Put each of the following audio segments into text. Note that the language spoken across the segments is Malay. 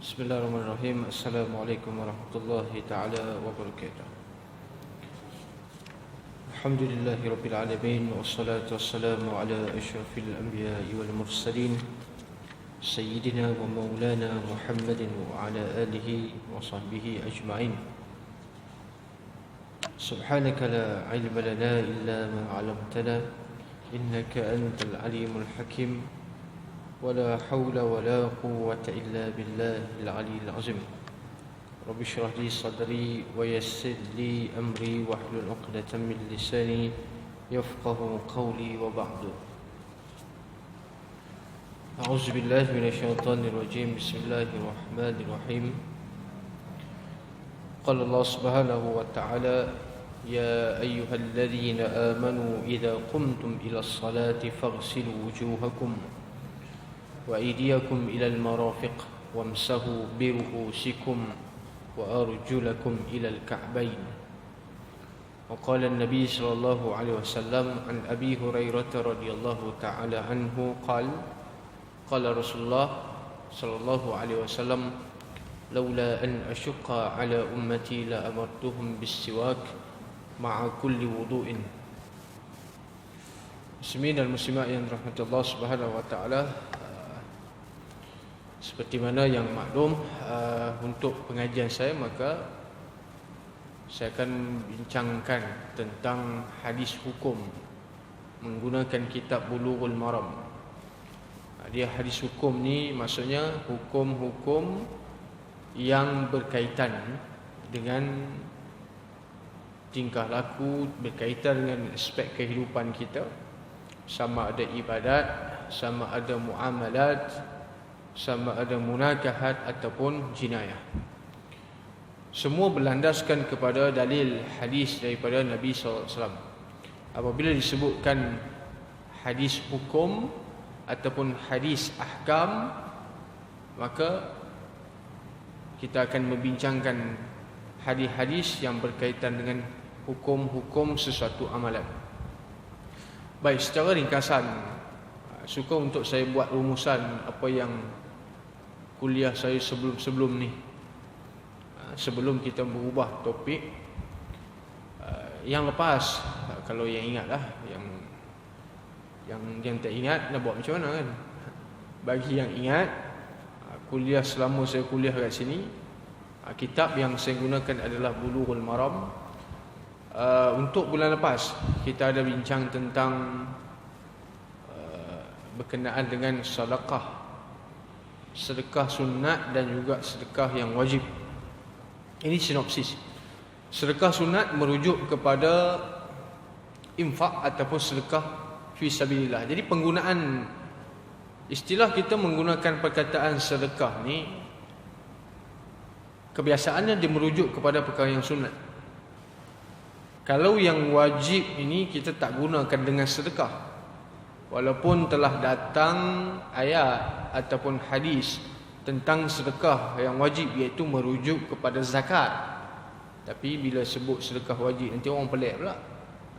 Bismillahirrahmanirrahim. Assalamualaikum warahmatullahi ta'ala wabarakatuh. Alhamdulillahi rabbil alamin. Wassalatu wassalamu ala ashrafil anbiya'i wal mursalin Sayyidina wa maulana Muhammadin wa ala alihi wa sahbihi ajma'in. Subhanaka la ilma lana illa ma 'allamtana innaka antal alimul hakim. ولا حول ولا قوة إلا بالله العلي العظيم. رب اشرح لي صدري ويسر لي أمري واحلل عقدة من لساني يفقه قولي وبعد. أعوذ بالله من الشيطان الرجيم. بسم الله الرحمن الرحيم. قال الله سبحانه وتعالى يا أيها الذين آمنوا إذا قمتم إلى الصلاة فاغسلوا وجوهكم وأيديكم إلى المرافق وامسحوا برؤوسكم وأرجلكم إلى الكعبين. وقال النبي صلى الله عليه وسلم عن أبي هريرة رضي الله تعالى عنه قال قال رسول الله صلى الله عليه وسلم لولا أن أشق على أمتي لأمرتهم بالسواك مع كل وضوء. Muslimin dan muslimat yang dirahmati Allah Subhanahu wa taala, seperti mana yang maklum, untuk pengajian saya maka saya akan bincangkan tentang hadis hukum menggunakan kitab Bulughul Maram. Dia hadis hukum ni maksudnya hukum-hukum yang berkaitan dengan tingkah laku, berkaitan dengan aspek kehidupan kita, sama ada ibadat, sama ada muamalat, sama ada munakahat ataupun jinayah. Semua berlandaskan kepada dalil hadis daripada Nabi SAW. Apabila disebutkan hadis hukum ataupun hadis ahkam, maka kita akan membincangkan hadis-hadis yang berkaitan dengan hukum-hukum sesuatu amalan. Baik, secara ringkasan, suka untuk saya buat rumusan apa yang kuliah saya sebelum ni, sebelum kita berubah topik. Yang lepas, kalau yang ingat lah, yang tak ingat nak buat macam mana kan. Bagi yang ingat, kuliah selama saya kuliah kat sini, kitab yang saya gunakan adalah Bulughul Maram. Untuk bulan lepas kita ada bincang tentang berkenaan dengan sedekah sunat dan juga sedekah yang wajib. Ini sinopsis. Sedekah sunat merujuk kepada infak ataupun sedekah fi sabilillah. Jadi penggunaan istilah kita menggunakan perkataan sedekah ni, kebiasaannya dia merujuk kepada perkara yang sunat. Kalau yang wajib ini kita tak gunakan dengan sedekah, walaupun telah datang ayat ataupun hadis tentang sedekah yang wajib, iaitu merujuk kepada zakat. Tapi bila sebut sedekah wajib, nanti orang pelik pula.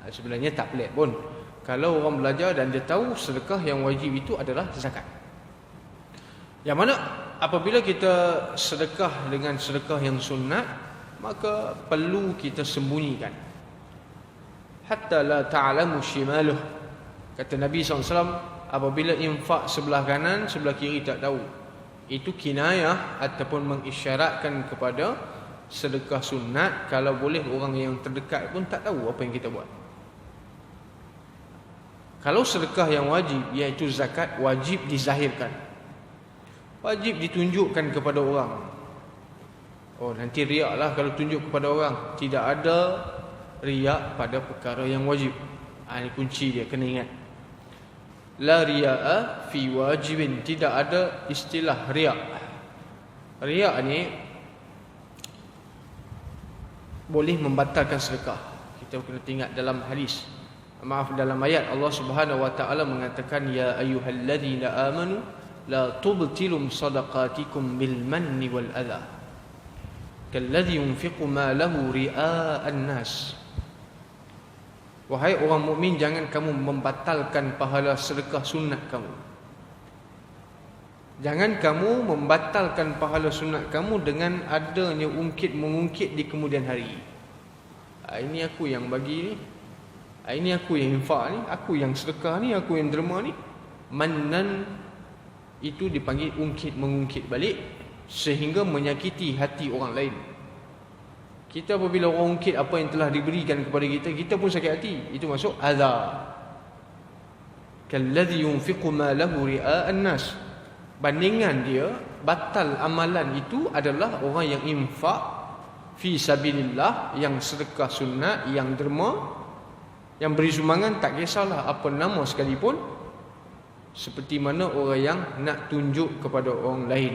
Sebenarnya tak pelik pun kalau orang belajar dan dia tahu sedekah yang wajib itu adalah zakat. Yang mana apabila kita sedekah dengan sedekah yang sunat, maka perlu kita sembunyikan. Hatta la ta'lamu shimaluh. Kata Nabi SAW, apabila infak sebelah kanan, sebelah kiri tak tahu. Itu kinayah ataupun mengisyaratkan kepada sedekah sunat. Kalau boleh orang yang terdekat pun tak tahu apa yang kita buat. Kalau sedekah yang wajib, iaitu zakat, wajib dizahirkan, wajib ditunjukkan kepada orang. Oh, nanti riak lah kalau tunjuk kepada orang. Tidak ada riak pada perkara yang wajib. Ini kunci dia, kena ingat. La ria'a fi wajibin. Tidak ada istilah riak. Riak ni boleh membatalkan sedekah. Kita kena ingat dalam hadis, dalam ayat Allah Subhanahu wa taala mengatakan ya ayyuhalladzina amanu la tubtilum sadaqatikum bil manni wal adha kalladzi yunfiqu ma lahu ria'an nas. Wahai orang mukmin, jangan kamu membatalkan pahala sedekah sunat kamu Jangan kamu membatalkan pahala sunat kamu dengan adanya ungkit-mengungkit di kemudian hari. Ini aku yang bagi ni, ini aku yang infak ni, aku yang sedekah ni, aku yang derma ni. Mannan itu dipanggil ungkit-mengungkit balik, sehingga menyakiti hati orang lain. Kita apabila orang ungkit apa yang telah diberikan kepada kita, kita pun sakit hati. Itu masuk adha. Kalladhi yunfiqu ma lahu ria'an nas. Bandingan dia, batal amalan itu adalah orang yang infak fi sabilillah, yang sedekah sunat, yang derma, yang beri sumbangan, tak kisahlah apa nama sekalipun, seperti mana orang yang nak tunjuk kepada orang lain.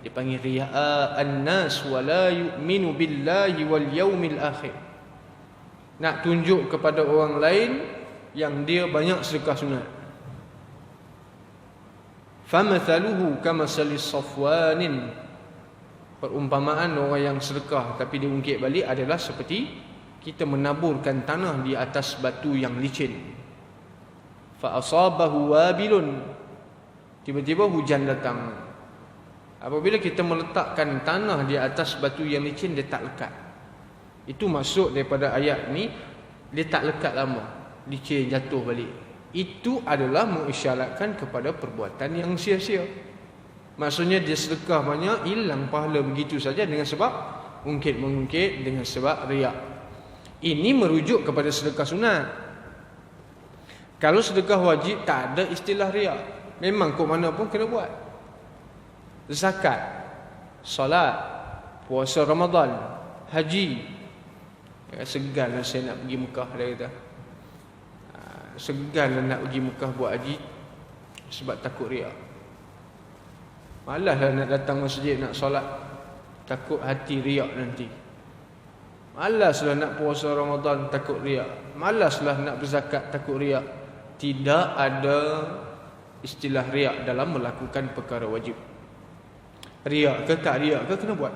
Dipanggil ria'an nas wa la yu'minu billahi wal yaumil akhir. Nak tunjuk kepada orang lain yang dia banyak sedekah sunat. Famathaluhu kamasalis safwanin. Perumpamaan orang yang sedekah tapi dia ungkit balik adalah seperti kita menaburkan tanah di atas batu yang licin. Fa asabahu wabilun. Tiba-tiba hujan datang. Apabila kita meletakkan tanah di atas batu yang licin, dia tak lekat. Itu maksud daripada ayat ni, dia tak lekat lama, licin jatuh balik. Itu adalah mengisyaratkan kepada perbuatan yang sia-sia. Maksudnya dia sedekah banyak, hilang pahala begitu saja dengan sebab ungkit-mengungkit, dengan sebab riak. Ini merujuk kepada sedekah sunat. Kalau sedekah wajib, tak ada istilah riak. Memang kok mana pun kena buat. Zakat, solat, puasa Ramadan, haji. Segan lah saya nak pergi Mekah, dia kata. Segan lah nak pergi Mekah buat haji sebab takut riak. Malas lah nak datang masjid nak solat, takut hati riak nanti. Malas lah nak puasa Ramadan, takut riak. Malas lah nak berzakat, takut riak. Tidak ada istilah riak dalam melakukan perkara wajib. Riak ke tak riak ke, kena buat.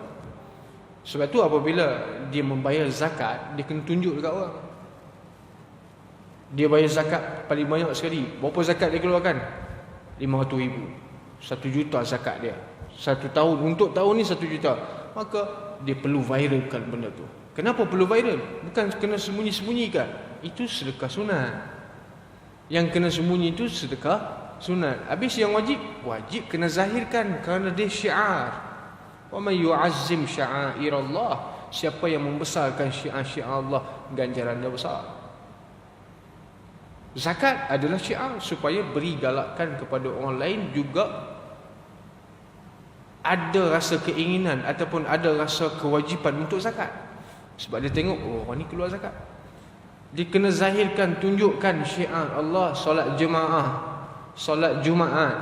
Sebab tu apabila dia membayar zakat, dia kena tunjuk dekat orang. Dia bayar zakat paling banyak sekali. Berapa zakat dia keluarkan? 500,000. 1 juta zakat dia. 1 tahun. Untuk tahun ni 1 juta. Maka dia perlu viralkan benda tu. Kenapa perlu viral? Bukan kena sembunyi-sembunyikan. Itu sedekah sunat. Yang kena sembunyi itu sedekah sunat. Habis yang wajib, wajib kena zahirkan kerana dia syiar. Wa may yu'azzim sya'airallah. Siapa yang membesarkan syiar-syiar Allah, ganjarannya besar. Zakat adalah syiar supaya beri galakkan kepada orang lain, juga ada rasa keinginan ataupun ada rasa kewajipan untuk zakat. Sebab dia tengok, oh orang ni keluar zakat. Dia kena zahirkan, tunjukkan syiar Allah. Solat jemaah, solat Jumaat,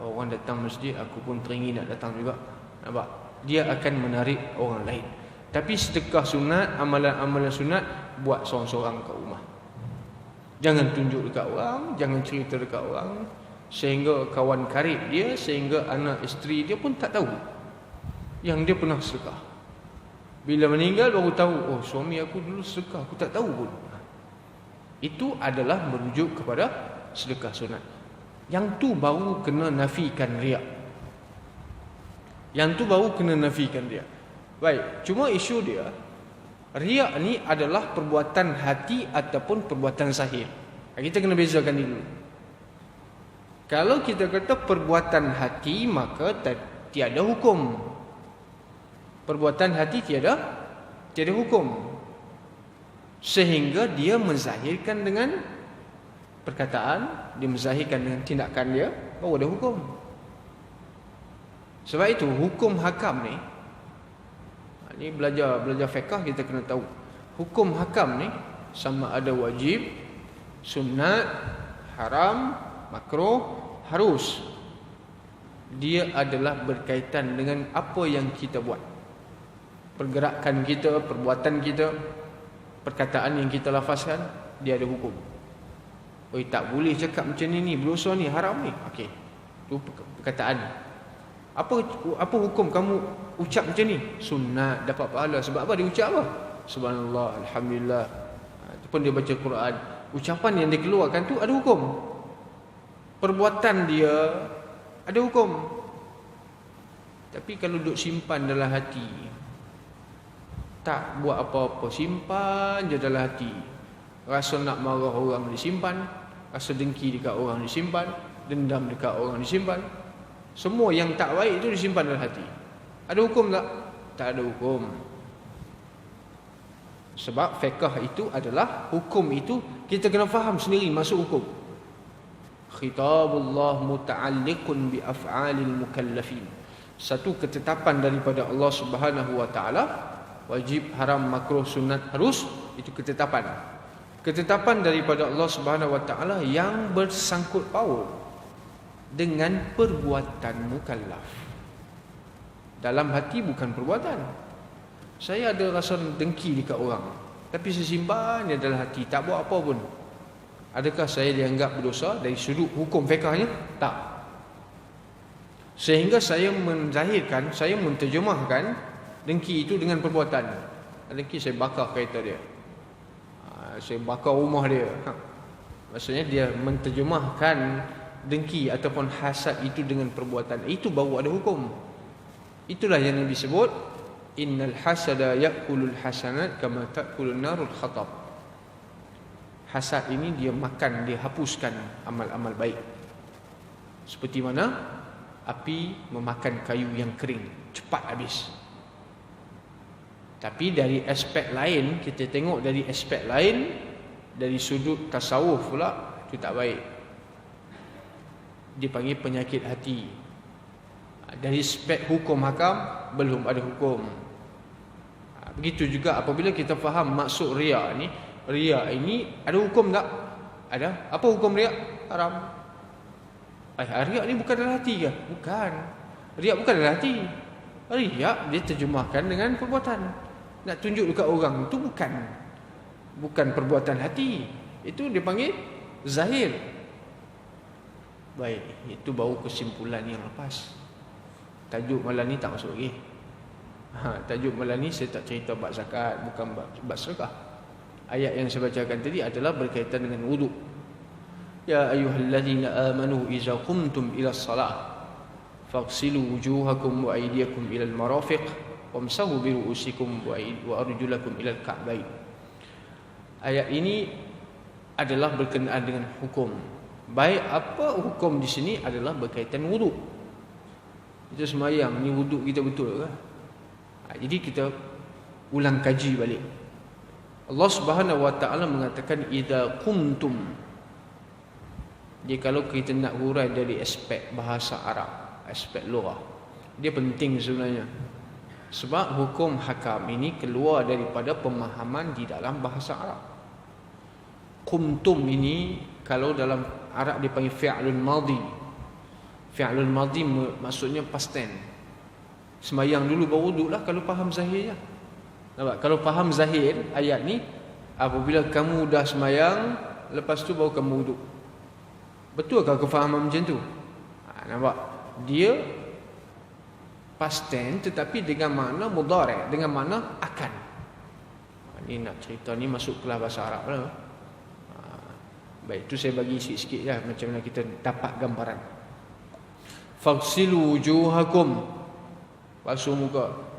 oh, orang datang masjid, aku pun teringin nak datang juga. Nampak? Dia akan menarik orang lain. Tapi sedekah sunat, amalan-amalan sunat, buat seorang-seorang kat rumah. Jangan tunjuk dekat orang, jangan cerita dekat orang, sehingga kawan karib dia, sehingga anak isteri dia pun tak tahu yang dia pernah sedekah. Bila meninggal baru tahu, oh suami aku dulu sedekah, aku tak tahu pun. Itu adalah merujuk kepada sedekah sunat. Yang tu baru kena nafikan riak. Yang tu baru kena nafikan riak. Baik, cuma isu dia, riak ni adalah perbuatan hati ataupun perbuatan zahir. Kita kena bezakan dulu. Kalau kita kata perbuatan hati, maka tiada hukum. Perbuatan hati tiada hukum. Sehingga dia menzahirkan dengan perkataan, dia menzahirkan dengan tindakan dia, baru ada hukum. Sebab itu hukum hakam ni, ini belajar fiqh kita kena tahu. Hukum hakam ni sama ada wajib, sunat, haram, makruh, harus. Dia adalah berkaitan dengan apa yang kita buat. Pergerakan kita, perbuatan kita, perkataan yang kita lafazkan, dia ada hukum. Oh, tak boleh cakap macam ni, berdosa ni, haram ni. Okey. Tu perkataan. Apa hukum kamu ucap macam ni? Sunat, dapat pahala. Sebab apa dia ucap apa? Subhanallah, alhamdulillah. Ataupun dia baca Quran. Ucapan yang dia keluarkan tu ada hukum. Perbuatan dia ada hukum. Tapi kalau duk simpan dalam hati, tak buat apa-apa, simpan je dalam hati. Rasa nak marah orang disimpan, rasa dengki dekat orang disimpan, dendam dekat orang disimpan. Semua yang tak baik itu disimpan dalam hati. Ada hukum tak? Tak ada hukum. Sebab fiqh itu adalah hukum itu kita kena faham sendiri masuk hukum. Khitabullah muta'alliqun bi af'alil mukallafin. Satu ketetapan daripada Allah Subhanahu wa taala, wajib, haram, makruh, sunat, harus, itu ketetapan. Ketetapan daripada Allah Subhanahu wa taala yang bersangkut paut dengan perbuatan mukallaf. Dalam hati bukan perbuatan. Saya ada rasa dengki dekat orang, tapi saya simpan dia dalam hati, tak buat apa pun. Adakah saya dianggap berdosa dari sudut hukum fiqahnya? Tak. Sehingga saya menzahirkan, saya menterjemahkan dengki itu dengan perbuatan. Dengki saya bakar kereta dia, saya bakar rumah dia. Maksudnya dia menterjemahkan dengki ataupun hasad itu dengan perbuatan. Itu baru ada hukum. Itulah yang Nabi sebut, innal hasada ya'kulul hasanat kama ta'kulun narul khatab. Hasad ini dia makan, dia hapuskan amal-amal baik, seperti mana api memakan kayu yang kering, cepat habis. Tapi dari aspek lain, kita tengok dari aspek lain, dari sudut tasawuf pula, itu tak baik. Dipanggil penyakit hati. Dari aspek hukum hakam, belum ada hukum. Begitu juga apabila kita faham maksud riya ni, riya ini ada hukum tak? Ada. Apa hukum riya? Haram. Riya ni bukan dalam hati ke? Bukan. Riya bukan dalam hati. Riya dia terjemahkan dengan perbuatan. Nak tunjuk dekat orang itu bukan perbuatan hati. Itu dipanggil zahir. Baik, itu baru kesimpulan yang lepas. Tajuk malam ni tak masuk lagi. Tajuk malam ni saya tak cerita bab zakat, bukan bab sedekah. Ayat yang saya bacakan tadi adalah berkaitan dengan wuduk. Ya ayyuhallazina amanu idza qumtum ila shalah faghsilu wujuhakum wa aydiyakum ila al-marafiq wamsahu bi ru'usikum wa arjulakum ila al-ka'bayn. Ayat ini adalah berkenaan dengan hukum. Baik, apa hukum di sini adalah berkaitan wuduk. Kita semayang, ni wuduk kita betul ke? Jadi kita ulang kaji balik. Allah Subhanahu wa taala mengatakan idza qumtum. Jadi kalau kita nak hurai dari aspek bahasa Arab, aspek lughah, dia penting sebenarnya. Sebab hukum hakam ini keluar daripada pemahaman di dalam bahasa Arab. Qumtum ini kalau dalam Arab dipanggil fi'lun madhi. Fi'lun madhi maksudnya past tense. Semayang dulu baru wuduk lah kalau faham zahirnya. Nampak? Kalau faham zahir ayat ni, apabila kamu dah semayang, lepas tu baru kamu wuduk. Betul ke kefahaman macam tu? Nampak? Dia past tense tetapi dengan makna mudhari', dengan makna akan. Ini nak cerita ni masuk kelas bahasa Arab lah. Baik, tu saya bagi sikit-sikit lah macam mana kita dapat gambaran. Faghsilu wujuhakum, basuh muka.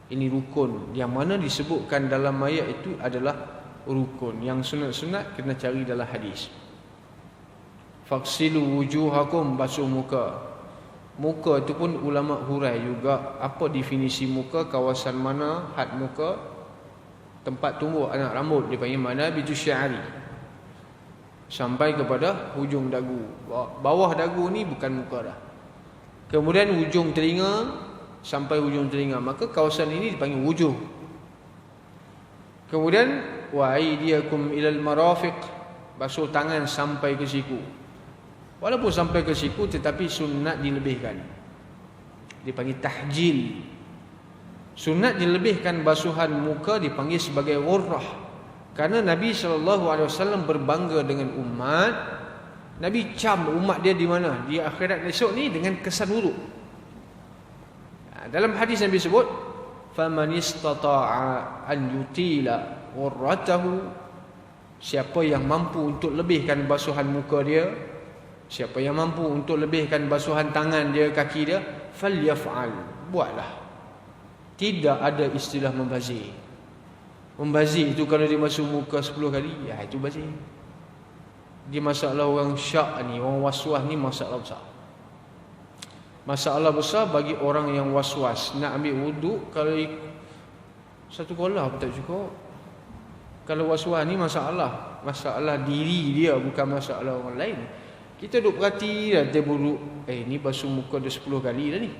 Ini rukun yang mana disebutkan dalam ayat itu adalah rukun. Yang sunat-sunat kena cari dalam hadis. Faghsilu wujuhakum, basuh muka. Muka itu pun ulama hurai juga. Apa definisi muka, kawasan mana had muka, tempat tumbuh anak rambut, dipanggil manabitu sya'ri, sampai kepada hujung dagu. Bawah dagu ni bukan muka dah. Kemudian hujung telinga sampai hujung telinga, maka kawasan ini dipanggil wujuh. Kemudian wa aydiyakum ilal marafiq, basuh tangan sampai ke siku. Walaupun sampai ke siku tetapi sunat dilebihkan, dipanggil tahjil. Sunat dilebihkan basuhan muka dipanggil sebagai ghurrah, kerana Nabi SAW berbangga dengan umat. Nabi cam umat dia di mana? Di akhirat esok ni dengan kesan wuduk. Dalam hadis Nabi sebut, faman istata'a an yutila ghurratahu, siapa yang mampu untuk lebihkan basuhan muka dia, siapa yang mampu untuk lebihkan basuhan tangan dia, kaki dia, falyaf'al, buatlah. Tidak ada istilah membazir. Membazir itu kalau dia masuk muka 10 kali, ya itu bazir. Dia masalah orang syak ni, orang waswas ni masalah besar. Masalah besar bagi orang yang waswas. Nak ambil wuduk, kalau satu kolah pun tak cukup. Kalau waswas ni masalah diri dia, bukan masalah orang lain. Kita duk perhati dah dia buruk, ni basuh muka dah 10 kali dah ni.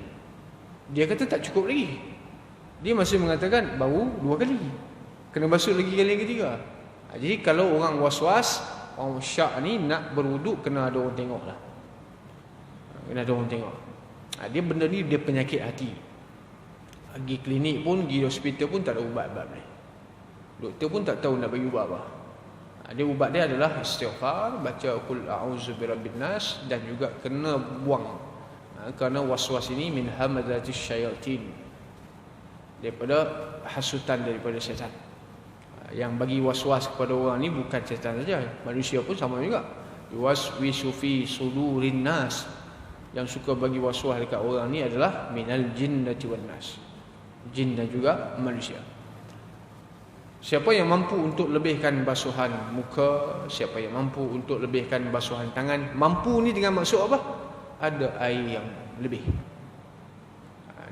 Dia kata tak cukup lagi. Dia masih mengatakan baru 2 kali. Kena basuh lagi kali yang ketiga. Jadi kalau orang was-was, orang syak ni nak berwuduk, kena ada orang tengok lah. Kena ada orang tengok. Dia benda ni dia penyakit hati. Pergi klinik pun, pergi hospital pun tak ada ubat-ubat ni. Doktor pun tak tahu nak bagi ubat apa. Dia ubat dia adalah istighfar, baca qul a'udzu birabbin nas, dan juga kena buang. Kerana was-was ini min hamazatis syayatin, daripada hasutan daripada syaitan. Yang bagi was-was kepada orang ni bukan syaitan saja, manusia pun sama juga. Yuwaswisu fi sudurin nas, yang suka bagi was-was dekat orang ni adalah minal jinnati wan nas, jin dan juga manusia. Siapa yang mampu untuk lebihkan basuhan muka, siapa yang mampu untuk lebihkan basuhan tangan, mampu ni dengan maksud apa? Ada air yang lebih.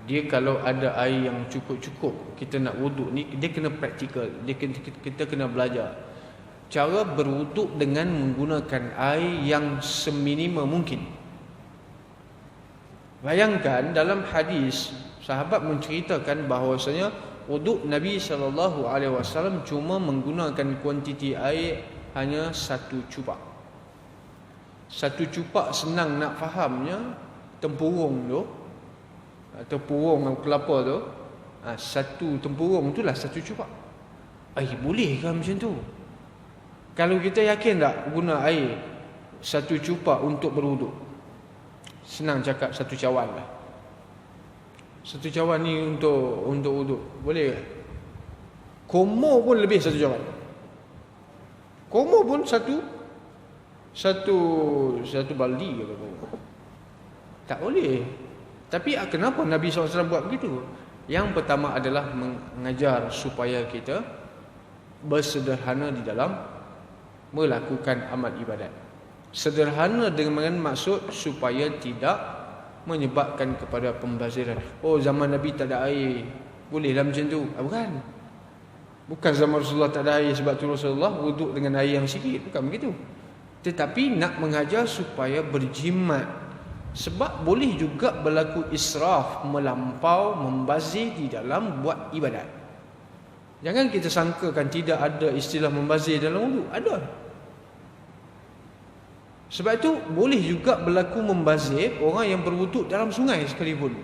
Dia kalau ada air yang cukup-cukup, kita nak wuduk ni, dia kena praktikal. Kita kena belajar cara berwuduk dengan menggunakan air yang seminima mungkin. Bayangkan dalam hadis, sahabat menceritakan bahawasanya wuduk Nabi SAW cuma menggunakan kuantiti air hanya 1 cupak. 1 cupak senang nak fahamnya, tempurung tu, tempurung kelapa tu, 1 tempurung tu lah 1 cupak. Boleh kan macam tu? Kalau kita yakin tak guna air 1 cupak untuk berwuduk? Senang cakap 1 cawan lah. 1 cawan ni untuk wuduk, boleh ke? Komo pun lebih 1 cawan. Komo pun satu baldi ke apa? Tak boleh. Tapi kenapa Nabi SAW buat begitu? Yang pertama adalah mengajar supaya kita bersederhana di dalam melakukan amal ibadat. Sederhana dengan maksud supaya tidak menyebabkan kepada pembaziran. Zaman Nabi tak ada air, bolehlah macam tu. Bukan zaman Rasulullah tak ada air sebab tu Rasulullah wuduk dengan air yang sikit, bukan begitu. Tetapi nak mengajar supaya berjimat. Sebab boleh juga berlaku israf, melampau, membazir di dalam buat ibadat. Jangan kita sangkakan tidak ada istilah membazir dalam wuduk. Ada. Sebab itu boleh juga berlaku membazir orang yang berwuduk dalam sungai sekalipun.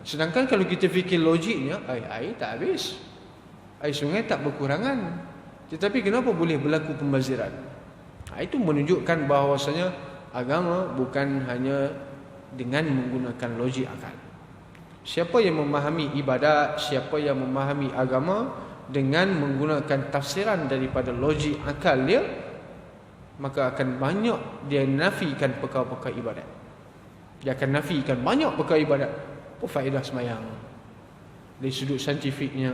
Sedangkan kalau kita fikir logiknya, air tak habis, air sungai tak berkurangan. Tetapi kenapa boleh berlaku pembaziran? Itu menunjukkan bahawasanya agama bukan hanya dengan menggunakan logik akal. Siapa yang memahami ibadat, siapa yang memahami agama dengan menggunakan tafsiran daripada logik akal dia, maka akan banyak dia nafikan perkara-perkara ibadat. Dia akan nafikan banyak perkara ibadat. Apa faedah semayang? Dari sudut saintifiknya,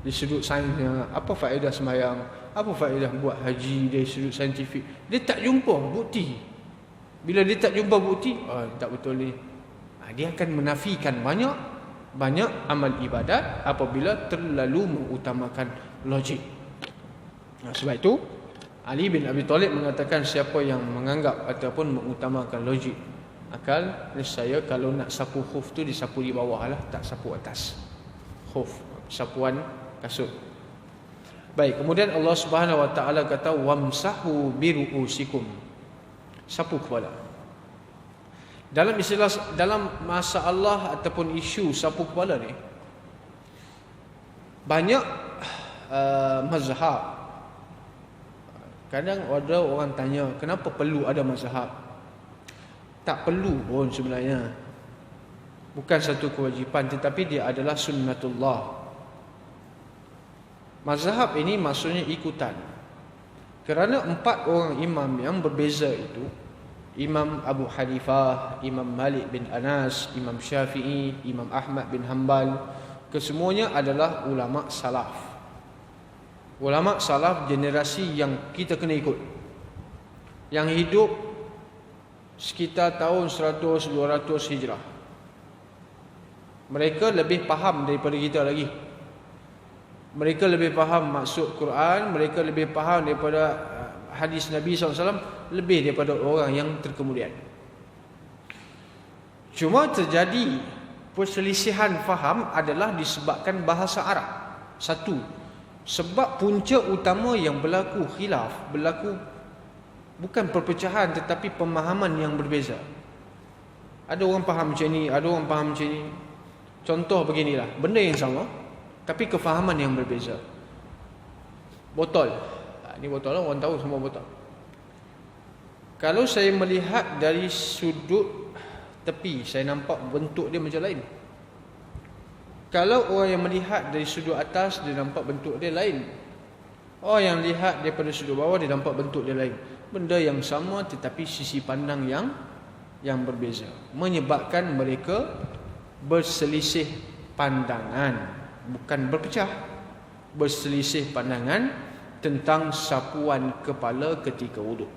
dari sudut sainsnya, apa faedah semayang? Apa faedah buat haji dari sudut saintifik? Dia tak jumpa bukti. Bila dia tak jumpa bukti, tak betul ni. Dia akan menafikan banyak amal ibadat apabila terlalu mengutamakan logik. Sebab itu Ali bin Abi Talib mengatakan siapa yang menganggap ataupun mengutamakan logik akal, nescaya kalau nak sapu khuf tu disapu di bawah lah, tak sapu atas. Khuf, sapuan kasut. Baik, kemudian Allah Subhanahu wa taala kata wamsahu biruusikum. Sapu kepala. Dalam istilah, dalam masalah ataupun isu sapu kepala ni, banyak mazhab. Kadang ada orang tanya, kenapa perlu ada mazhab? Tak perlu pun sebenarnya. Bukan satu kewajipan, tetapi dia adalah sunnatullah. Mazhab ini maksudnya ikutan. Kerana 4 orang imam yang berbeza itu, Imam Abu Hanifah, Imam Malik bin Anas, Imam Syafi'i, Imam Ahmad bin Hanbal, kesemuanya adalah ulama salaf. Ulama salaf generasi yang kita kena ikut, yang hidup sekitar tahun 100-200 Hijrah. Mereka lebih faham daripada kita lagi. Mereka lebih faham maksud Quran, mereka lebih faham daripada hadis Nabi SAW, lebih daripada orang yang terkemudian. Cuma terjadi perselisihan faham adalah disebabkan bahasa Arab. Satu, sebab punca utama yang berlaku khilaf, berlaku bukan perpecahan tetapi pemahaman yang berbeza. Ada orang faham macam ni, ada orang faham macam ni. Contoh beginilah, benda yang sama tapi kefahaman yang berbeza. Botol. Ini botol lah, orang tahu semua botol. Kalau saya melihat dari sudut tepi, saya nampak bentuk dia macam lain. Kalau orang yang melihat dari sudut atas, dia nampak bentuk dia lain. Orang yang lihat daripada sudut bawah, dia nampak bentuk dia lain. Benda yang sama tetapi sisi pandang yang berbeza, menyebabkan mereka berselisih pandangan. Bukan berpecah, berselisih pandangan tentang sapuan kepala ketika wuduk.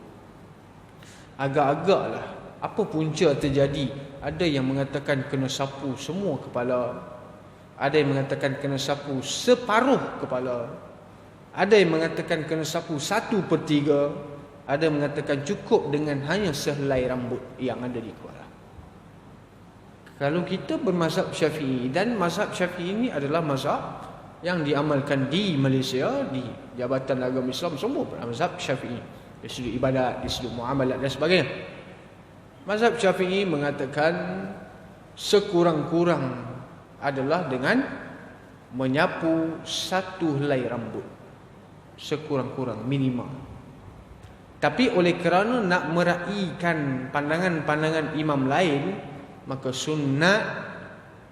Agak-agaklah apa punca terjadi. Ada yang mengatakan kena sapu semua kepala, ada yang mengatakan kena sapu separuh kepala, ada yang mengatakan kena sapu 1/3, ada yang mengatakan cukup dengan hanya sehelai rambut yang ada di kepala. Kalau kita bermazhab Syafi'i, dan mazhab Syafi'i ini adalah mazhab yang diamalkan di Malaysia, di Jabatan Agama Islam, semua mazhab Syafi'i. Dari sudut ibadat, dari sudut muamalat dan sebagainya. Mazhab Syafi'i mengatakan sekurang-kurang adalah dengan menyapu 1 helai rambut. Sekurang-kurang, minimal. Tapi oleh kerana nak meraihkan pandangan-pandangan imam lain, maka sunat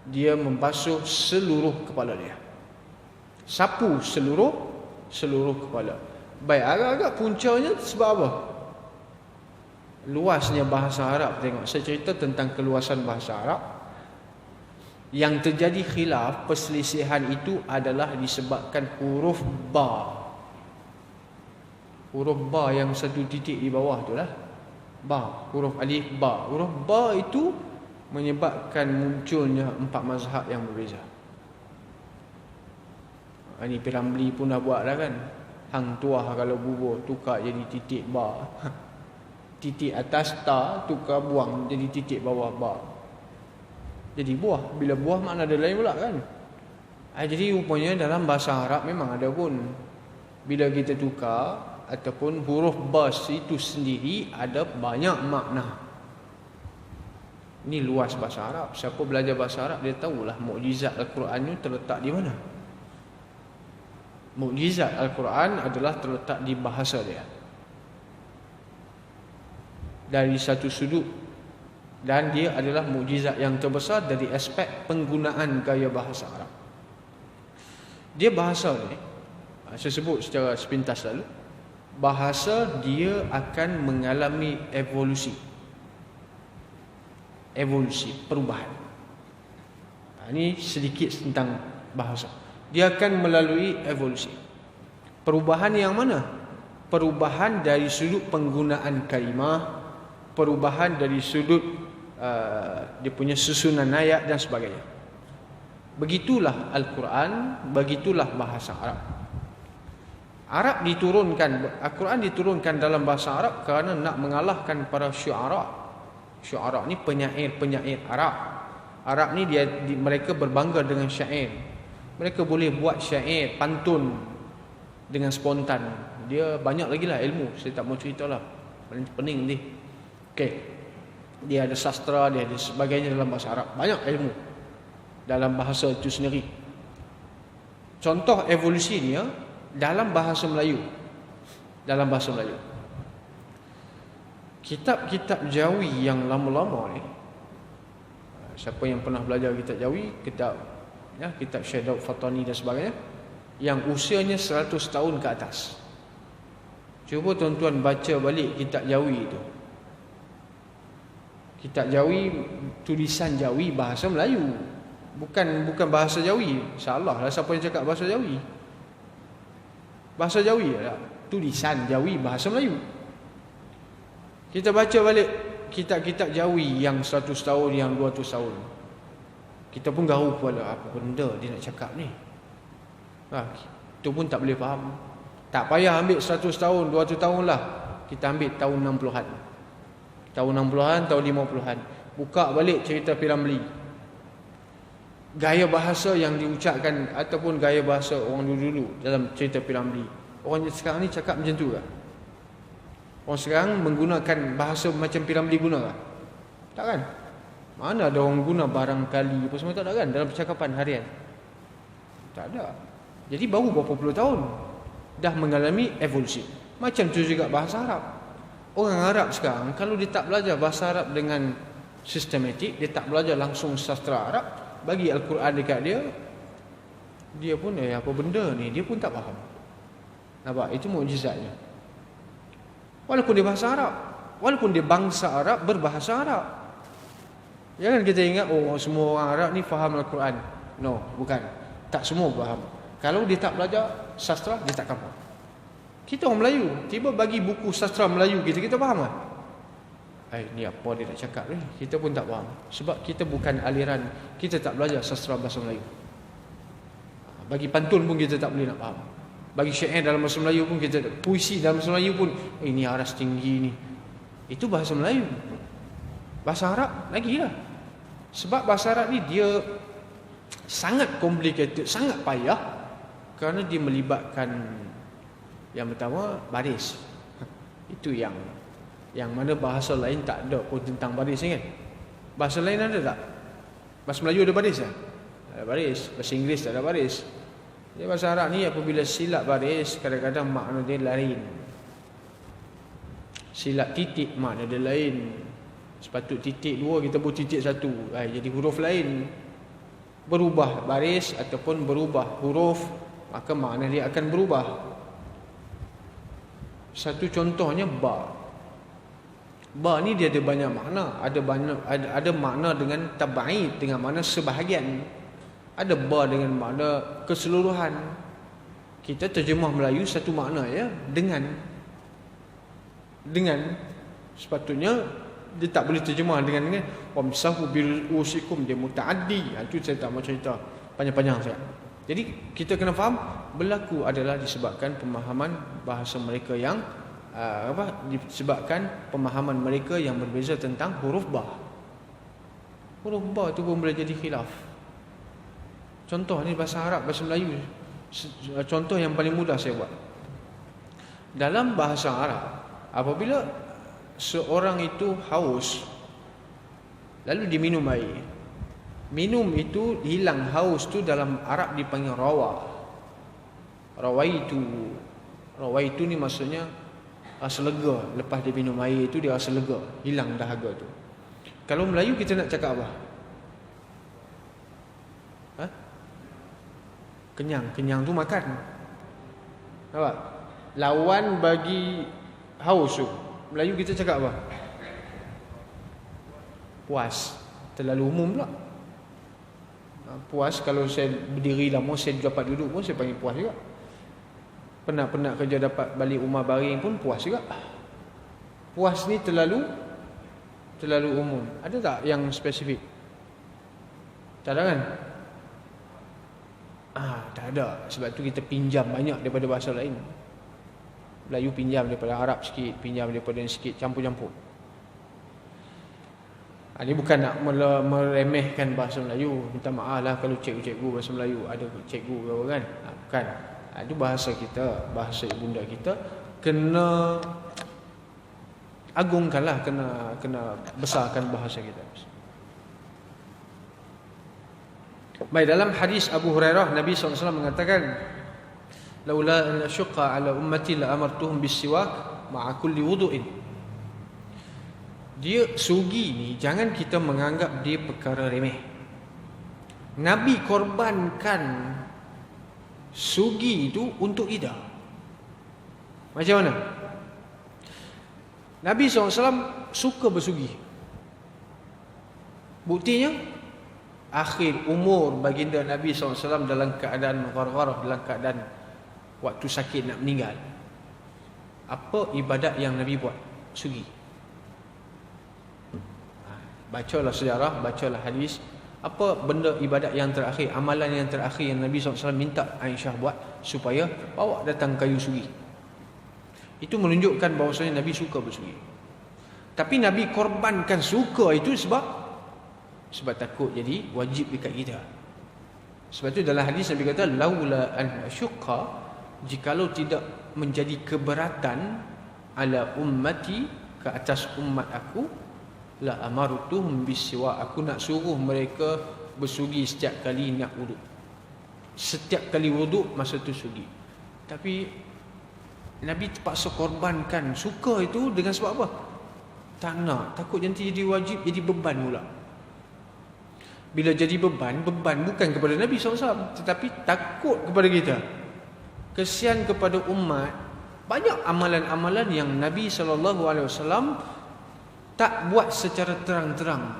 dia membasuh seluruh kepala dia. Sapu seluruh kepala. Baik, agak-agak puncanya sebab apa? Luasnya bahasa Arab. Tengok, saya cerita tentang keluasan bahasa Arab. Yang terjadi khilaf, perselisihan itu adalah disebabkan huruf ba. Huruf ba yang 1 titik di bawah tu lah. Ba, huruf alif ba. Huruf ba itu menyebabkan munculnya 4 mazhab yang berbeza. Ini Piramli pun dah buat dah kan. Hang tuah kalau bubur tukar jadi titik ba. Titik atas ta tukar buang jadi titik bawah ba. Jadi buah. Bila buah makna ada lain pula kan. Jadi rupanya dalam bahasa Arab memang ada pun. Bila kita tukar ataupun huruf ba itu sendiri ada banyak makna. Ini luas bahasa Arab. Siapa belajar bahasa Arab dia tahulah mukjizat Al-Quran itu terletak di mana. Mukjizat Al-Quran adalah terletak di bahasa dia. Dari satu sudut. Dan dia adalah mukjizat yang terbesar dari aspek penggunaan gaya bahasa Arab. Dia bahasa ni, saya sebut secara sepintas lalu, bahasa dia akan mengalami evolusi, perubahan. Ini sedikit tentang bahasa. Dia akan melalui evolusi. Perubahan yang mana? Perubahan dari sudut penggunaan kalimah, perubahan dari sudut dia punya susunan ayat dan sebagainya. Begitulah Al-Quran, begitulah bahasa Arab. Al-Quran diturunkan dalam bahasa Arab kerana nak mengalahkan para syu'ara. Syu'ara ni penyair Arab. Arab ni mereka berbangga dengan syair. Mereka boleh buat syair pantun dengan spontan. Dia banyak lagi lah ilmu. Saya tak mau cerita lah, pening ni. Okey. Dia ada sastra, dia ada sebagainya dalam bahasa Arab. Banyak ilmu dalam bahasa itu sendiri. Contoh evolusinya dalam bahasa Melayu. Dalam bahasa Melayu, kitab-kitab Jawi yang lama-lama ni, siapa yang pernah belajar kitab Jawi, kitab Syekh Daud Fatani dan sebagainya, yang usianya 100 tahun ke atas. Cuba tuan-tuan baca balik kitab Jawi itu. Kitab Jawi, tulisan Jawi, bahasa Melayu. Bukan bahasa Jawi. Salah lah siapa yang cakap bahasa Jawi. Bahasa Jawi lah. Tulisan Jawi, bahasa Melayu. Kita baca balik kitab-kitab Jawi yang 100 tahun, yang 200 tahun. Kita pun garu kepala, apa benda dia nak cakap ni. Itu pun tak boleh faham. Tak payah ambil 100 tahun, 200 tahun lah. Kita ambil tahun 60-an. Tahun 60-an, tahun 50-an. Buka balik cerita P.Ramlee. Gaya bahasa yang diucapkan ataupun gaya bahasa orang dulu-dulu dalam cerita P.Ramlee. Orang sekarang ni cakap macam tu ke? Orang sekarang menggunakan bahasa macam P.Ramlee guna ke? Tak kan? Mana ada orang guna barangkali apa semua, tak ada kan dalam percakapan harian? Tak ada. Jadi baru berapa puluh tahun dah mengalami evolusi. Macam tu juga bahasa Arab. Orang Arab sekarang kalau dia tak belajar bahasa Arab dengan sistematik, dia tak belajar langsung sastra Arab, bagi Al-Quran dekat dia, dia pun apa benda ni, dia pun tak faham. Nampak? Itu mukjizatnya. Walaupun dia bahasa Arab, walaupun dia bangsa Arab, berbahasa Arab. Jangan kita ingat semua orang Arab ni faham Al-Quran. No, bukan. Tak semua faham. Kalau dia tak belajar sastra, dia tak faham. Kita orang Melayu, tiba bagi buku sastra Melayu kita faham tak? Ni apa dia nak cakap ni? Kita pun tak faham. Sebab kita bukan aliran, kita tak belajar sastra bahasa Melayu. Bagi pantun pun kita tak boleh nak faham. Bagi syair dalam bahasa Melayu pun kita, puisi dalam bahasa Melayu pun, ini aras tinggi ni. Itu bahasa Melayu. Bahasa Arab lagi lah. Sebab bahasa Arab ni dia sangat complicated, sangat payah, kerana dia melibatkan yang pertama baris. Itu yang mana bahasa lain tak ada pun tentang baris ni kan. Bahasa lain ada tak? Bahasa Melayu ada baris tak? Ada baris. Bahasa Inggeris tak ada baris. Jadi bahasa Arab ni apabila silap baris, kadang-kadang makna dia lain. Silap titik makna dia lain. Sepatut titik 2 kita buat titik 1. Jadi huruf lain. Berubah baris ataupun berubah huruf, maka makna dia akan berubah. Satu contohnya ba. Ba ni dia ada banyak makna. Ada makna dengan tabaid, dengan makna sebahagian. Ada ba dengan makna keseluruhan. Kita terjemah Melayu satu makna ya, dengan sepatutnya dia tak boleh terjemah dengan wamsahu bil usikum, dia mutaaddi. Itu saya tak mau cerita panjang-panjang saya. Jadi kita kena faham berlaku adalah disebabkan pemahaman bahasa mereka yang disebabkan pemahaman mereka yang berbeza tentang huruf ba. Huruf ba tu pun boleh jadi khilaf. Contoh ni bahasa Arab, bahasa Melayu. Contoh yang paling mudah saya buat. Dalam bahasa Arab, apabila seorang itu haus lalu diminum air, minum itu hilang haus tu dalam Arab dipanggil rawa. Rawaitu ni maksudnya rasa lega. Lepas dia minum air itu dia rasa lega, hilang dahaga tu. Kalau Melayu kita nak cakap apa? Kenyang tu makan. Nampak? Lawan bagi haus tu, Melayu kita cakap apa? Puas. Terlalu umum pula. Puas, kalau saya berdiri lama saya dapat duduk pun saya panggil puas juga. Penat-penat kerja dapat balik rumah baring pun puas juga. Puas ni terlalu umum. Ada tak yang spesifik? Tak ada kan? Tak ada. Sebab tu kita pinjam banyak daripada bahasa lain. Melayu pinjam daripada Arab sikit, pinjam daripada yang sikit, campur-campur. Ini bukan nak meremehkan bahasa Melayu. Minta maaf lah kalau cikgu-cikgu bahasa Melayu ada cikgu ke apa kan. Bukan. Itu bahasa kita, bahasa ibunda kita. Kena agungkanlah, kena besarkan bahasa kita. Baik, dalam hadis Abu Hurairah Nabi SAW mengatakan, laula an asyqa ala ummati la amartuhum bis-siwak ma'a kulli wudu'in. Dia sugi ni jangan kita menganggap dia perkara remeh. Nabi korbankan sugi itu untuk kita. Macam mana? Nabi SAW suka bersugi. Buktinya akhir umur baginda Nabi SAW dalam keadaan ghargharah, dalam keadaan waktu sakit nak meninggal. Apa ibadat yang Nabi buat? Sugi. Bacalah sejarah, bacalah hadis. Apa benda ibadat yang terakhir, amalan yang terakhir yang Nabi SAW minta Aisyah buat supaya bawa datang kayu sugi. Itu menunjukkan bahawasanya Nabi suka bersugi. Tapi Nabi korbankan suka itu sebab takut jadi wajib dekat kita. Sebab itu dalam hadis Nabi kata, laula an asyqa, jikalau tidak menjadi keberatan ala ummati, ke atas umat aku, la amartuhum bisiwa, aku nak suruh mereka bersugi setiap kali nak wuduk. Setiap kali wuduk masa tu sugi. Tapi Nabi terpaksa korbankan suka itu dengan sebab apa? Tak nak, takut nanti jadi wajib, jadi beban pula. Bila jadi beban bukan kepada Nabi SAW, tetapi takut kepada kita. Kesian kepada umat. Banyak amalan-amalan yang Nabi SAW tak buat secara terang-terang,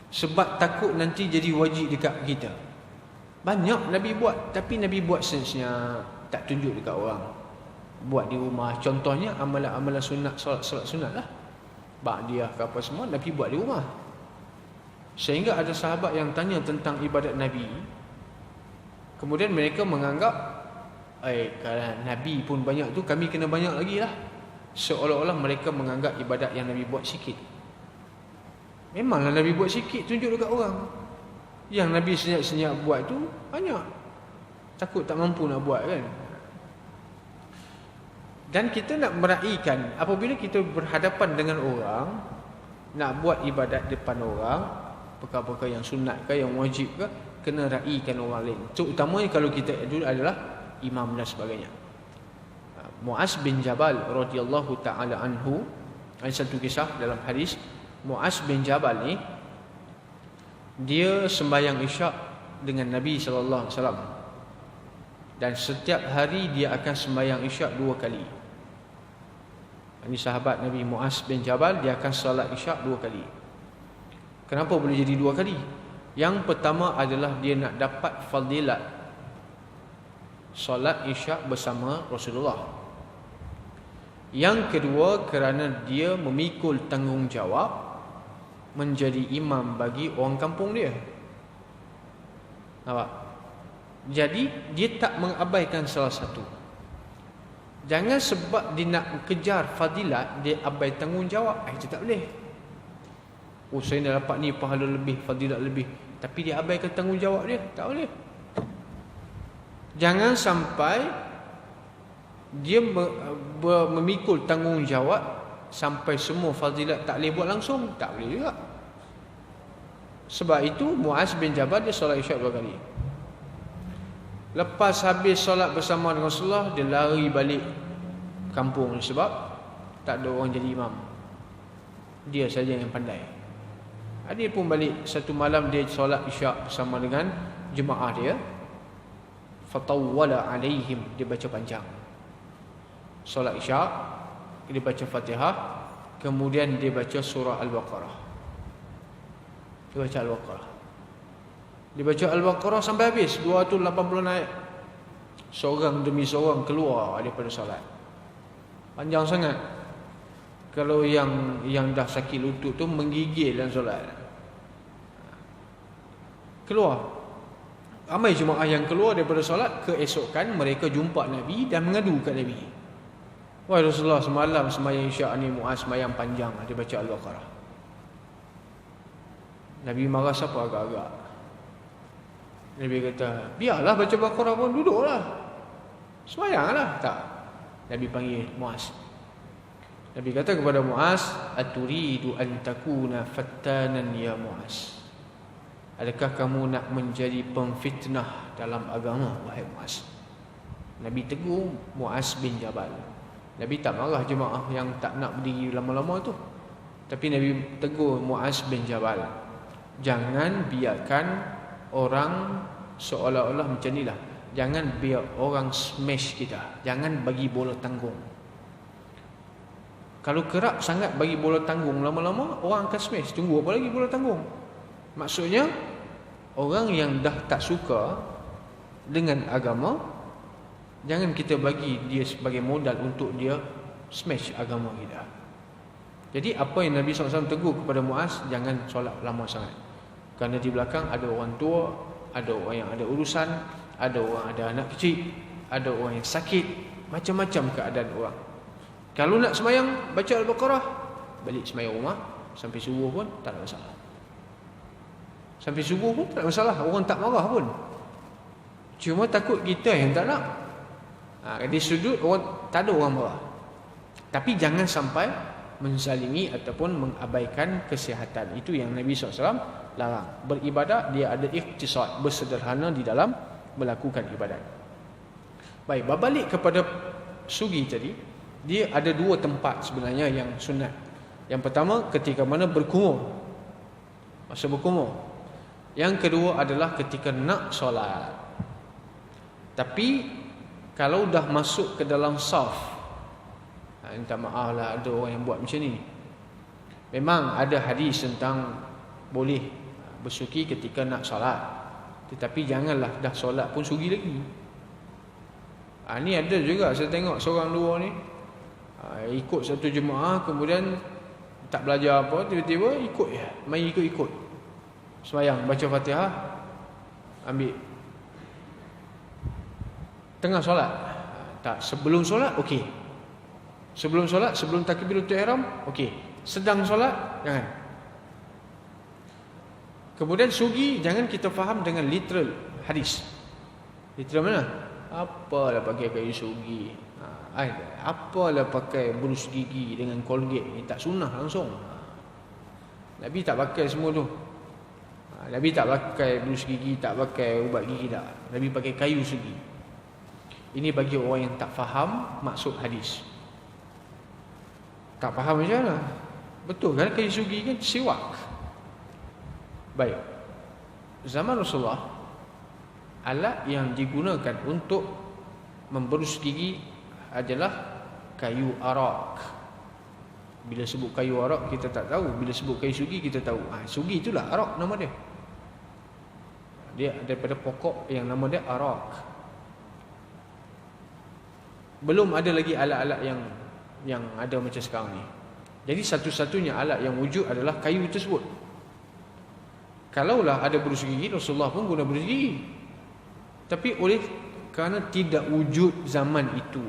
sebab takut nanti jadi wajib dekat kita. Banyak Nabi buat, tapi Nabi buat senyap, tak tunjuk dekat orang. Buat di rumah. Contohnya amalan-amalan sunat, solat sunat lah, ba'diyah ke apa semua, Nabi buat di rumah. Sehingga ada sahabat yang tanya tentang ibadat Nabi. Kemudian mereka menganggap, kalau Nabi pun banyak tu, kami kena banyak lagi lah. Seolah-olah mereka menganggap ibadat yang Nabi buat sikit. Memanglah Nabi buat sikit, tunjuk dekat orang. Yang Nabi senyap-senyap buat tu banyak. Takut tak mampu nak buat kan. Dan kita nak meraihkan, apabila kita berhadapan dengan orang, nak buat ibadat depan orang, perkara-perkara yang sunat ke, yang wajib ke, kena raihkan orang lain. Terutamanya kalau kita dulu adalah imam dan sebagainya. Muaz bin Jabal radhiyallahu taala anhu, ada satu kisah dalam hadis. Muaz bin Jabal ni, dia sembahyang isyak dengan Nabi sallallahu alaihi wasallam. Dan setiap hari dia akan sembahyang isyak 2 kali. Ini sahabat Nabi Muaz bin Jabal, dia akan solat isyak 2 kali. Kenapa boleh jadi 2 kali? Yang pertama adalah dia nak dapat fadilat solat isyak bersama Rasulullah. Yang kedua, kerana dia memikul tanggungjawab menjadi imam bagi orang kampung dia. Nampak? Jadi dia tak mengabaikan salah satu. Jangan sebab dia nak kejar fadilat, dia abai tanggungjawab. Itu tak boleh. Oh, saya dah dapat ni pahala lebih, fadilat lebih, tapi dia abaikan tanggungjawab dia. Tak boleh. Jangan sampai dia memikul tanggungjawab sampai semua fadilat tak boleh buat langsung. Tak boleh juga. Sebab itu Muaz bin Jabal dia solat isyak 2 kali. Lepas habis solat bersama dengan Rasulullah, dia lari balik kampung sebab tak ada orang jadi imam. Dia saja yang pandai. Dia pun balik. Satu malam dia solat isyak bersama dengan jemaah dia. Fatawwala alaihim, dia baca panjang. Solat isyak, dia baca Fatihah, kemudian dia baca surah Al-Baqarah. Dia baca Al-Baqarah. Dia baca Al-Baqarah sampai habis 280 ayat. Seorang demi seorang keluar daripada solat. Panjang sangat. Kalau yang dah sakit lutut tu menggigil dalam solat. Keluar. Ramai jemaah yang keluar daripada solat, keesokan mereka jumpa Nabi dan mengadu kat Nabi. Wahai Rasulullah, semalam sembahyang isyak ni Muaz sembahyang panjang, dia baca Al-Baqarah. Nabi marah siapa agak-agak. Nabi kata, biarlah baca Baqarah pun, duduklah, sembahyanglah. Tak. Nabi panggil Muaz. Nabi kata kepada Muaz, aturidu an takuna fattanan ya Muaz. Adakah kamu nak menjadi pemfitnah dalam agama, wahai Muaz? Nabi tegur Muaz bin Jabal. Nabi tak marah jemaah yang tak nak berdiri lama-lama tu. Tapi Nabi tegur Muaz bin Jabal. Jangan biarkan orang seolah-olah macam ni lah. Jangan biar orang smash kita. Jangan bagi bola tanggung. Kalau kerap sangat bagi bola tanggung, lama-lama orang akan smash. Tunggu apa lagi bola tanggung? Maksudnya orang yang dah tak suka dengan agama, jangan kita bagi dia sebagai modal untuk dia smash agama kita. Jadi apa yang Nabi SAW tegur kepada Muaz, jangan solat lama sangat. Kerana di belakang ada orang tua, ada orang yang ada urusan, ada orang ada anak kecil, ada orang yang sakit, macam-macam keadaan orang. Kalau nak semayang, baca Al-Baqarah, balik semayang rumah, sampai subuh pun tak ada masalah. Sampai subuh pun tak ada masalah, orang tak marah pun. Cuma takut kita yang tak nak. Di sudut orang, tak ada orang marah. Tapi jangan sampai menzalimi ataupun mengabaikan kesihatan. Itu yang Nabi SAW larang. Beribadat dia ada ikhtisad, bersederhana di dalam melakukan ibadat. Baik, berbalik kepada sugi tadi, dia ada dua tempat sebenarnya yang sunat. Yang pertama ketika mana berkumur, masa berkumur. Yang kedua adalah ketika nak solat. Tapi kalau dah masuk ke dalam saf, minta maaf lah ada orang yang buat macam ni. Memang ada hadis tentang boleh bersugi ketika nak solat, tetapi janganlah dah solat pun sugi lagi. Ni ada juga saya tengok seorang dua ni, ikut satu jemaah, kemudian tak belajar apa, tiba-tiba ikut je, main ikut-ikut sembahyang, baca Fatihah, ambil tengah solat. Tak, sebelum solat okey. Sebelum solat, sebelum takbiratul ihram okey. Sedang solat jangan. Kemudian sugi jangan kita faham dengan literal hadis. Literal mana? Apalah pakai kayu sugi, apalah pakai berus gigi dengan Colgate, tak sunnah langsung. Nabi tak pakai semua tu. Nabi tak pakai berus gigi, tak pakai ubat gigi, tak. Nabi pakai kayu sugi. Ini bagi orang yang tak faham maksud hadis. Tak faham macam mana? Betul kan kayu sugi kan siwak. Baik. Zaman Rasulullah, alat yang digunakan untuk memberus gigi adalah kayu arak. Bila sebut kayu arak kita tak tahu, bila sebut kayu sugi kita tahu. Sugi itulah arak nama dia. Dia daripada pokok yang nama dia arak. Belum ada lagi alat-alat yang ada macam sekarang ni. Jadi satu-satunya alat yang wujud adalah kayu tersebut. Kalaulah ada berus gigi, Rasulullah pun guna berus gigi. Tapi kerana tidak wujud zaman itu.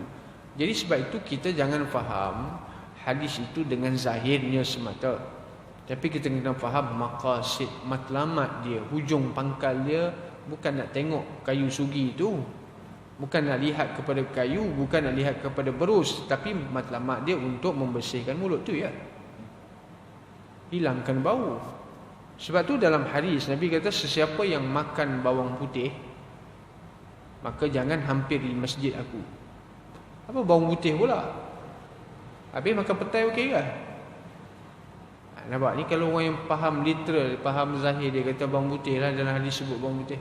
Jadi sebab itu kita jangan faham hadis itu dengan zahirnya semata. Tapi kita kena faham maqasid, matlamat dia, hujung pangkal dia. Bukan nak tengok kayu sugi itu, bukan nak lihat kepada kayu, bukan nak lihat kepada berus, tapi matlamat dia untuk membersihkan mulut tu ya. Hilangkan bau. Sebab tu dalam hadis Nabi kata sesiapa yang makan bawang putih maka jangan hampiri masjid aku. Apa bawang putih pula? Habis makan petai okey ke? Nampak ni kalau orang yang faham literal, faham zahir, dia kata bawang putih lah, dalam hadis sebut bawang putih.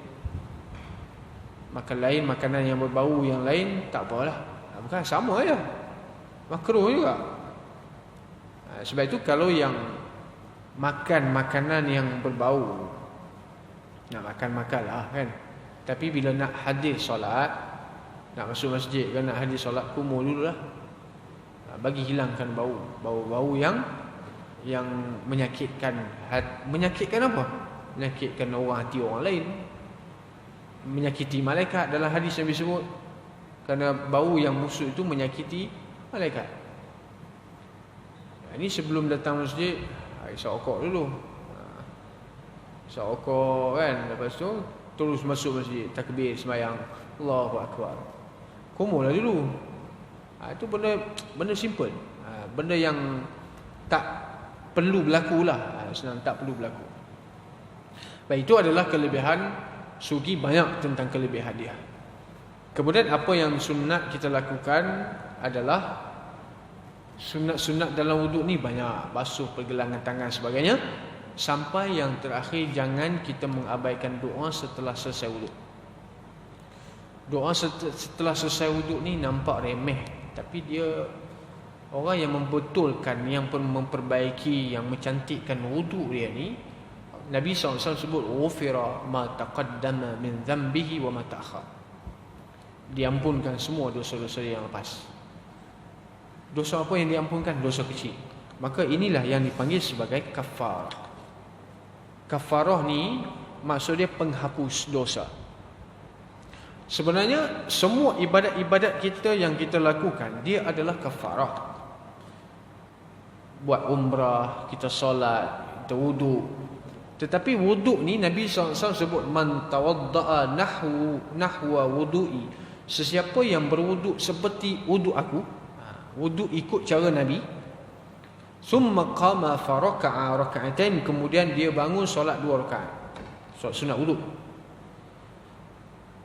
Makan lain, makanan yang berbau yang lain tak apalah. Bukan sama je. Makruh juga. Sebab itu kalau yang makan makanan yang berbau, nak makan-makanlah kan. Tapi bila nak hadir solat, nak masuk masjid kan, nak hadir solat, kumur dululah. Bagi hilangkan bau-bau yang menyakitkan. Menyakitkan apa? Menyakitkan orang, hati orang lain. Menyakiti malaikat. Dalam hadis Nabi sebut, kerana bau yang busuk itu menyakiti malaikat. Ini sebelum datang masjid, isap rokok dulu. Isap rokok kan, lepas tu terus masuk masjid, takbir, sembahyang, Allahu Akbar. Kumurlah dulu. Itu benda simple. Benda yang tak perlu berlaku lah. Senang tak perlu berlaku. Baik, itu adalah kelebihan sugi, banyak tentang kelebihan dia. Kemudian apa yang sunat kita lakukan adalah sunat-sunat dalam wuduk ni banyak. Basuh pergelangan tangan sebagainya. Sampai yang terakhir, jangan kita mengabaikan doa setelah selesai wuduk. Doa setelah selesai wuduk ni nampak remeh, tapi dia Orang yang membetulkan, yang memperbaiki, yang mencantikkan wudu dia ni, Nabi SAW sebut ghufira ma taqaddama min dhanbihi wa ma ta'akhkhar. Diampunkan semua dosa-dosa yang lepas. Dosa apa yang diampunkan? Dosa kecil. Maka inilah yang dipanggil sebagai kafarah. Kafarah ni maksud dia penghapus dosa. Sebenarnya semua ibadat-ibadat kita yang kita lakukan, dia adalah kafarah. Buat umrah, kita solat, kita wuduk. Tetapi wuduk ni Nabi SAW sebut man tawadda'a nahwa wudu'i. Sesiapa yang berwuduk seperti wuduk aku, wuduk ikut cara Nabi, summa qama fa raka'a raka'atain, kemudian dia bangun solat 2 rakaat, solat sunat wuduk,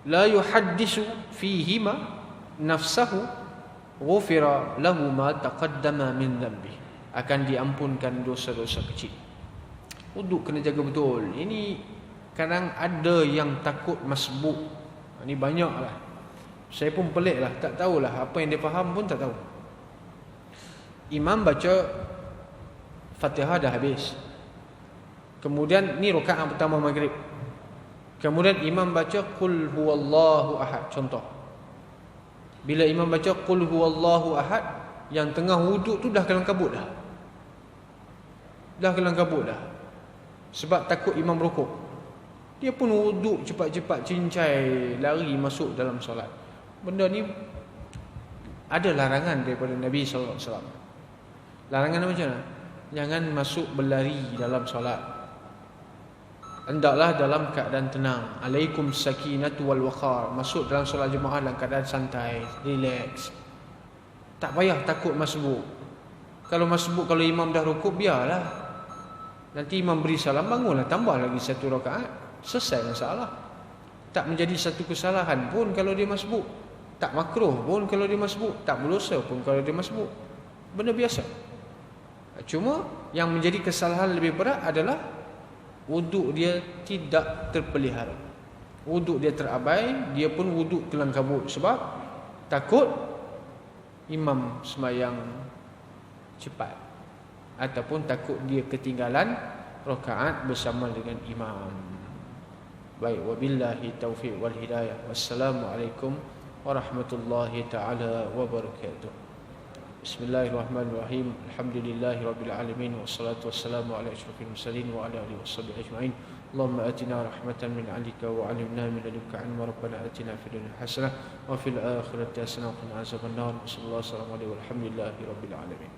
la yuhaddisu fihima nafsahu ghufira lahu ma taqaddama min dhanbi, akan diampunkan dosa-dosa kecil. Wuduk kena jaga betul. Ini kadang ada yang takut masbuk. Ini banyaklah. Saya pun peliklah, tak tahulah apa yang dia faham pun tak tahu. Imam baca Fatihah dah habis. Kemudian ni rakaat pertama maghrib. Kemudian imam baca qul huwallahu ahad, contoh. Bila imam baca qul huwallahu ahad, yang tengah wuduk tu dah kelang kabut dah. Dah kelang kabut dah. Sebab takut imam rukuk. Dia pun wuduk cepat-cepat, cincai, lari masuk dalam solat. Benda ni ada larangan daripada Nabi SAW. Larangan macam mana? Jangan masuk berlari dalam solat. Hendaklah dalam keadaan tenang. Alaikum sakinatu wal waqar. Masuk dalam solat jemaah dalam keadaan santai, relax. Tak payah takut masbuk. Kalau masbuk, kalau imam dah rukuk, biarlah. Nanti imam beri salam, bangunlah, tambah lagi 1 rakaat, selesai masalah. Tak menjadi satu kesalahan pun kalau dia masbuk. Tak makruh pun kalau dia masbuk. Tak berdosa pun kalau dia masbuk. Benda biasa. Cuma yang menjadi kesalahan lebih berat adalah wuduk dia tidak terpelihara. Wuduk dia terabai, dia pun wuduk kelang kabut sebab takut imam sembahyang cepat, ataupun takut dia ketinggalan rakaat bersama dengan imam. Baik, wabillahi taufiq wal hidayah. Wassalamualaikum warahmatullahi taala wabarakatuh. Bismillahirrahmanirrahim. Alhamdulillahirabbil alamin, wassalatu wassalamu ala asyrofil mursalin wa ala alihi washabbihi ajmain. Allahumma atina rahmatan min 'indika wa 'allimna min ladunka 'ilman. Rabbana atina fid dunya hasanah wa fil akhirati hasanah wa qina azabannar. Sallallahu alaihi walhamdulillahirabbil alamin.